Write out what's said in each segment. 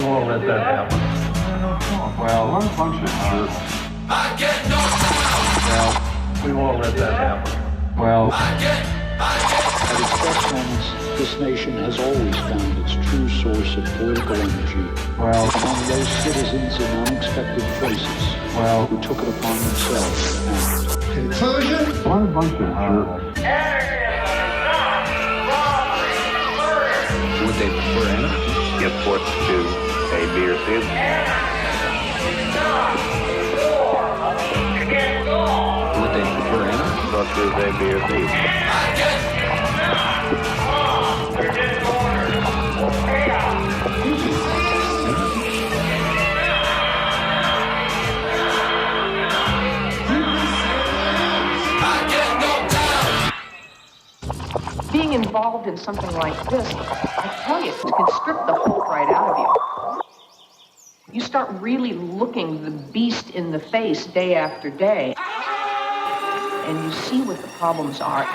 won't let that happen. Well, what a bunch of jerks. I get no time. Well, we won't let that happen. Well, at its best moments, this nation has always found its true source of political energy. Well, among those citizens in unexpected places, who took it upon themselves to act. Conclusion? What a bunch of jerks. Would they prefer anarchy? Get forced to A, B, or C? Would they prefer anarchy? So choose A, B, or C. Being involved in something like this, I tell you, it can strip the hope right out of you. You start really looking the beast in the face day after day, and you see what the problems are.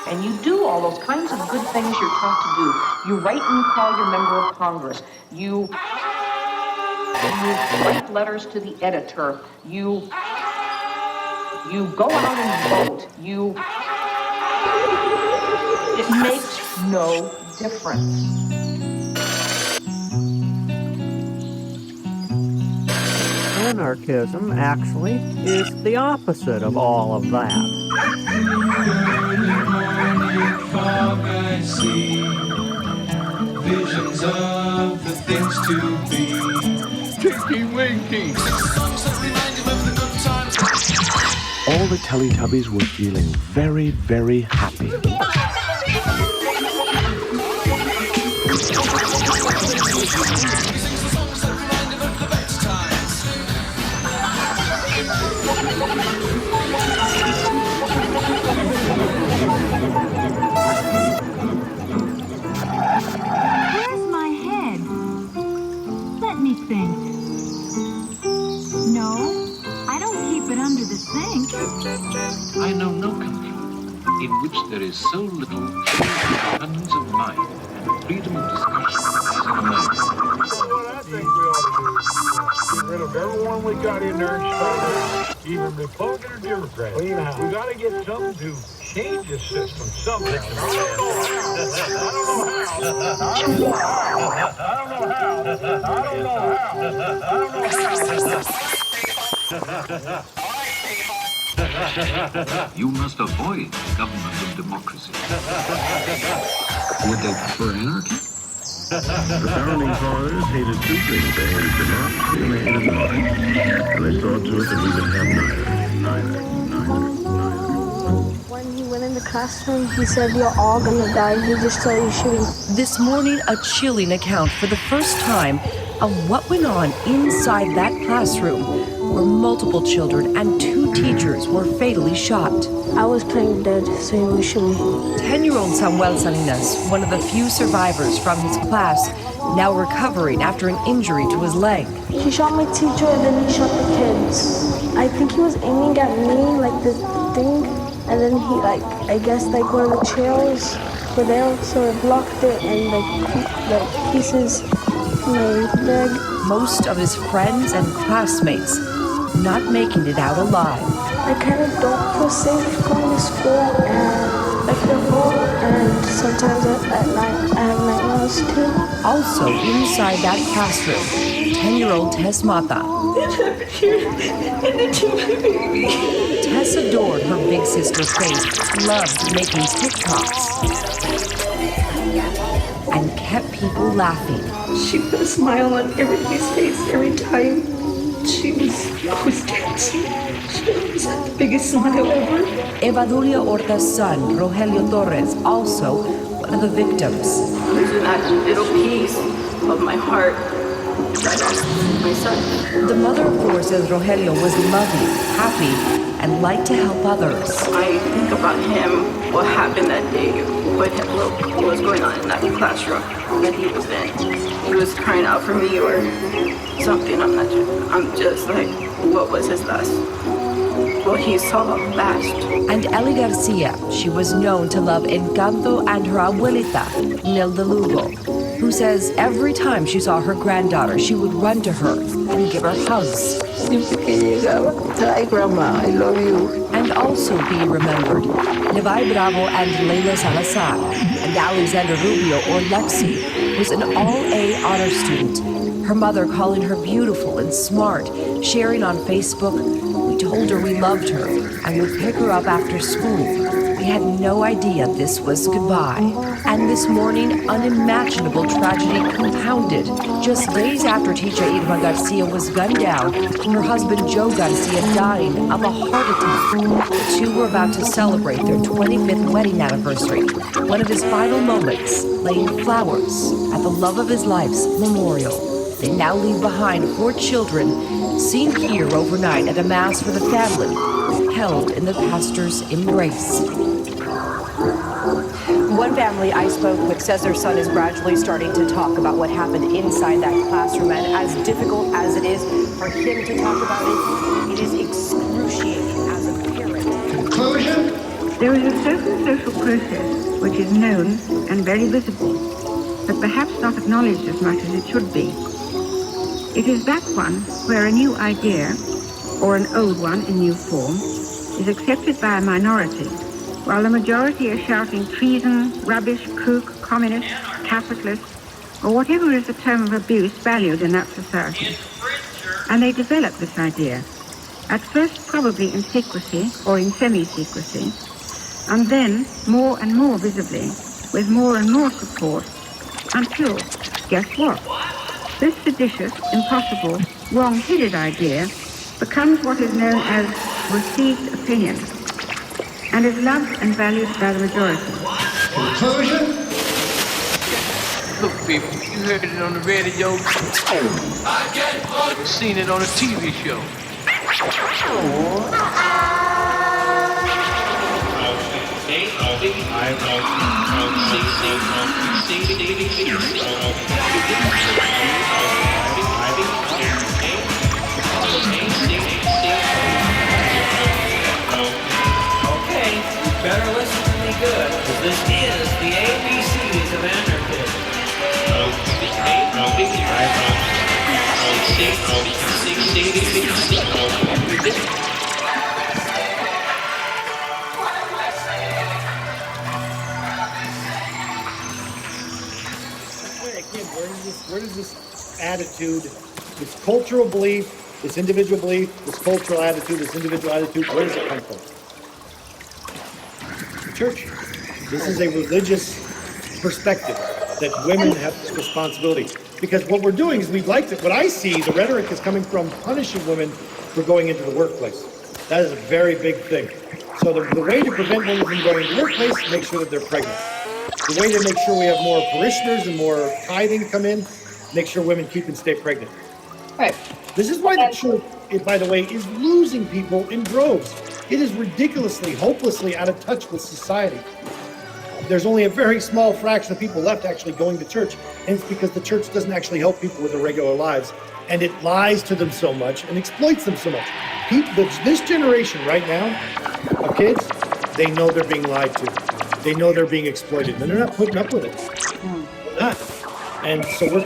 And you do all those kinds of good things you're taught to do. You write and call your member of Congress. You write letters to the editor. You go out and vote. It makes no difference. Anarchism, actually, is the opposite of all of that. I see visions of the things to be. Tinky Winky! All the Teletubbies were feeling very, very happy. Where's my head? Let me think. No, I don't keep it under the sink. I know no country in which there is so little abundance of mind and freedom of discussion as in America. What I think we ought to do is get rid of everyone we got in there and start even Republican or Democrat. Clean house. We got to get something to change the system. Something. I don't know how. You must avoid the government of democracy. Would they prefer anarchy? The founding fathers hated two things. They hated democracy and they hated money. And they saw to it that we would have neither. When he went in the classroom, he said, "You're all gonna die." He just started shooting. This morning, a chilling account for the first time of what went on inside that classroom, where multiple children and 2 teachers were fatally shot. I was playing dead, so he was shooting. 10-year-old Samuel Salinas, one of the few survivors from his class, now recovering after an injury to his leg. He shot my teacher and then he shot the kids. I think he was aiming at me, like this thing, and then he, I guess one of the chairs were there, so it blocked it, and the pieces my leg. Most of his friends and classmates not making it out alive. I kind of don't feel safe going to school and and sometimes at night I have nightmares too. Also inside that classroom, 10-year-old Tess Mata. It happened here, and it took my baby. Tess adored her big sister Faith, loved making TikToks, and kept people laughing. She put a smile on everybody's face every time she was dancing. She always had the biggest smile ever. Evaduria Horta's son, Rogelio Torres, also one of the victims. Losing that little piece of my heart right off my son. The mother, of course, says Rogelio was loving, happy, and liked to help others. I think about him, what happened that day, what was going on in that classroom that he was in. He was crying out for me or something. I'm just like, what was his last? Well, he saw last. And Ellie Garcia, she was known to love Encanto and her abuelita, Nilda Lugo. who says every time she saw her granddaughter, she would run to her and give her hugs. Hi, Grandma, I love you. And also being remembered, Levi Bravo and Leila Salazar, and Alexander Rubio, or Lexi, was an all-A honor student. Her mother calling her beautiful and smart, sharing on Facebook. We told her we loved her and would pick her up after school. We had no idea this was goodbye. And this morning, unimaginable tragedy compounded. Just days after teacher Irma Garcia was gunned down, her husband Joe Garcia dying of a heart attack. The two were about to celebrate their 25th wedding anniversary. One of his final moments, laying flowers at the love of his life's memorial. They now leave behind 4 children, seen here overnight at a mass for the family, held in the pastor's embrace. One family I spoke with says their son is gradually starting to talk about what happened inside that classroom, and as difficult as it is for him to talk about it, it is excruciating as a parent. Conclusion? There is a certain social process which is known and very visible, but perhaps not acknowledged as much as it should be. It is that one where a new idea, or an old one in new form, is accepted by a minority, while the majority are shouting treason, rubbish, kook, communist, capitalist, or whatever is the term of abuse valued in that society. And they develop this idea, at first probably in secrecy or in semi-secrecy, and then more and more visibly, with more and more support, until, guess what? This seditious, impossible, wrong-headed idea becomes what is known as received opinion, and is loved and valued by the majority. Conclusion? Look, people, you heard it on the radio. You've seen it on a TV show. Okay, you better listen to me good, because this is the ABCs of anarchism. Where does this attitude, this cultural belief, this individual belief, this cultural attitude, this individual attitude, where does it come from? Church. This is a religious perspective that women have this responsibility. Because what we're doing is what I see, the rhetoric is coming from punishing women for going into the workplace. That is a very big thing. So the way to prevent women from going into the workplace, make sure that they're pregnant. The way to make sure we have more parishioners and more tithing come in, make sure women keep and stay pregnant. Right. This is why the church, by the way, is losing people in droves. It is ridiculously, hopelessly out of touch with society. There's only a very small fraction of people left actually going to church, and it's because the church doesn't actually help people with their regular lives, and it lies to them so much and exploits them so much. This generation right now of kids, they know they're being lied to. They know they're being exploited, and they're not putting up with it. They're not. And so so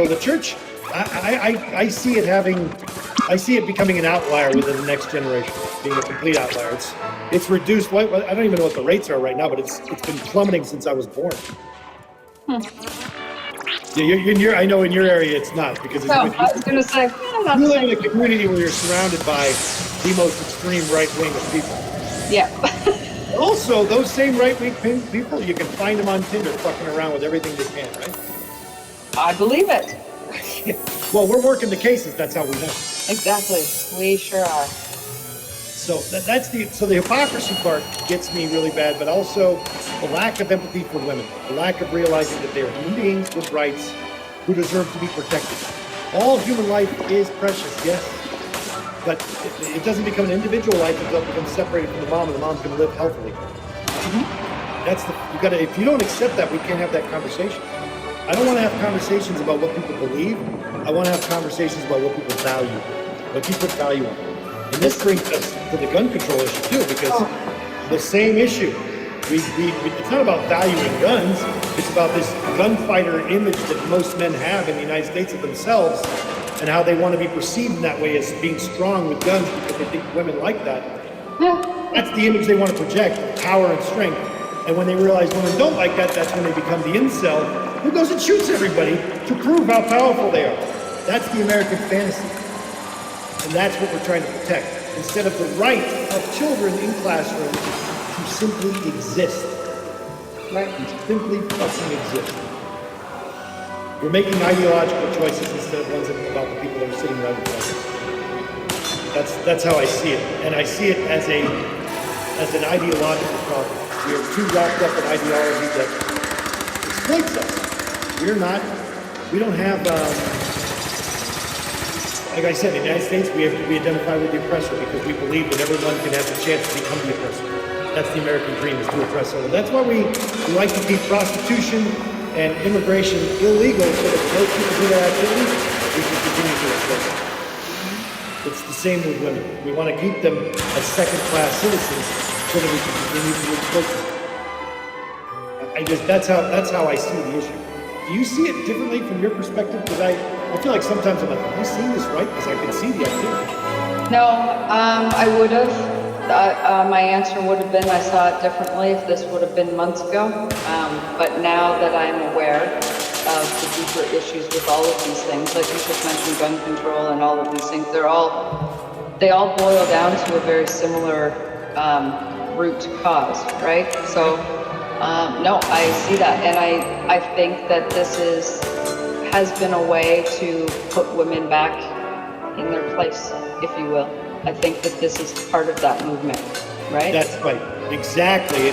the church, I see it becoming an outlier within the next generation, being a complete outlier. It's reduced. I don't even know what the rates are right now, but it's been plummeting since I was born. Yeah, I know in your area it's not, because I was going to say, you live in a community where you're surrounded by the most extreme right wing of people. Yeah. Also, those same right-wing people, you can find them on Tinder fucking around with everything they can, right? I believe it. Well, we're working the cases. That's how we know. Exactly. We sure are. So the hypocrisy part gets me really bad, but also the lack of empathy for women, the lack of realizing that they're human beings with rights who deserve to be protected. All human life is precious, yes. But it doesn't become an individual life until it becomes separated from the mom, and the mom's going to live healthily. If you don't accept that, we can't have that conversation. I don't want to have conversations about what people believe. I want to have conversations about what people value, what you put value on. And this brings us to the gun control issue too, because the same issue It's not about valuing guns. It's about this gunfighter image that most men have in the United States of themselves and how they want to be perceived in that way as being strong with guns because they think women like that. That's the image they want to project, power and strength. And when they realize women don't like that, that's when they become the incel who goes and shoots everybody to prove how powerful they are. That's the American fantasy. And that's what we're trying to protect. Instead of the right of children in classrooms to simply exist. Right? To simply fucking exist. We're making ideological choices instead of ones about the people that are sitting right in front of us. That's how I see it. And I see it as an ideological problem. We are too wrapped up in ideology that exploits us. We don't have, like I said, in the United States, we identify with the oppressor because we believe that everyone can have the chance to become the oppressor. That's the American dream, is to oppress others. That's why we like to keep prostitution and immigration illegal so that those people do their activities, we can continue to exploit them. It's the same with women. We want to keep them as second-class citizens so that we can continue to exploit them. That's how I see the issue. Do you see it differently from your perspective? Because I feel like sometimes I'm like, am I seeing this right? Because I can see the activity. No, I would have. My answer would have been I saw it differently if this would have been months ago. But now that I'm aware of the deeper issues with all of these things, like you just mentioned gun control and all of these things, they all boil down to a very similar root cause, right? So no, I see that, and I think that this has been a way to put women back in their place, if you will. I think that this is part of that movement, right? That's right, exactly.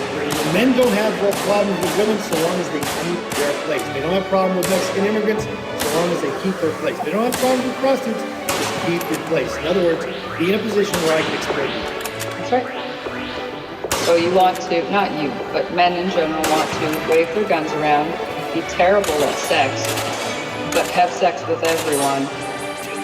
Men don't have problems with women so long as they keep their place. They don't have problem with Mexican immigrants so long as they keep their place. They don't have problems with prostitutes, just keep their place. In other words, be in a position where I can exploit you. That's right. So you want to, not you, but men in general want to wave their guns around, be terrible at sex, but have sex with everyone.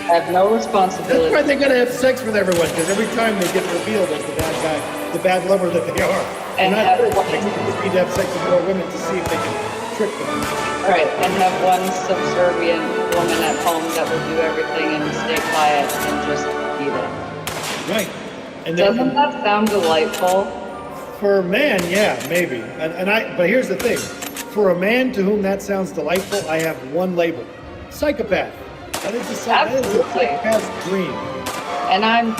Have no responsibility. That's why they gotta have sex with everyone, because every time they get revealed as the bad guy, the bad lover that they are. And not they need to have sex with more women to see if they can trick them. Right, and have one subservient woman at home that will do everything and stay quiet and just be there. Right. And doesn't that sound delightful? For a man, yeah, maybe. But here's the thing. For a man to whom that sounds delightful, I have one label: psychopath. That is a psychopath's dream. And I'm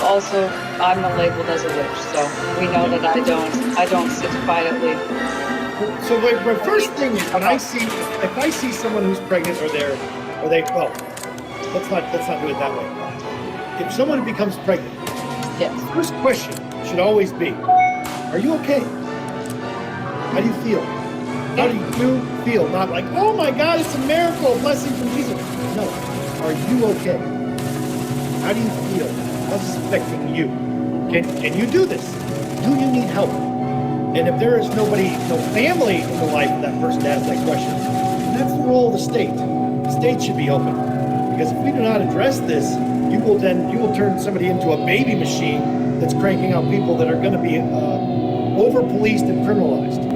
labeled as a witch, so we know that I don't sit quietly. So my first thing is if I see someone who's pregnant well, let's not do it that way. If someone becomes pregnant, yes. The first question should always be, are you okay? How do you feel? How do you feel? Not like, oh my God, it's a miracle, a blessing from Jesus. No. Are you okay? How do you feel? How's this affecting you? Can you do this? Do you need help? And if there is no family in the life of that person to ask that question, then that's the role of the state. The state should be open. Because if we do not address this, you will turn somebody into a baby machine that's cranking out people that are going to be over-policed and criminalized.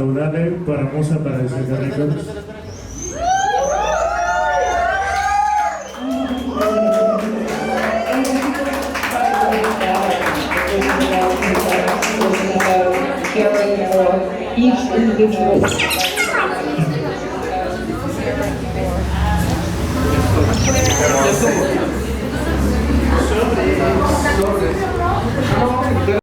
Seudade para Musa Paradisiaca Records. Caring for each individual. So,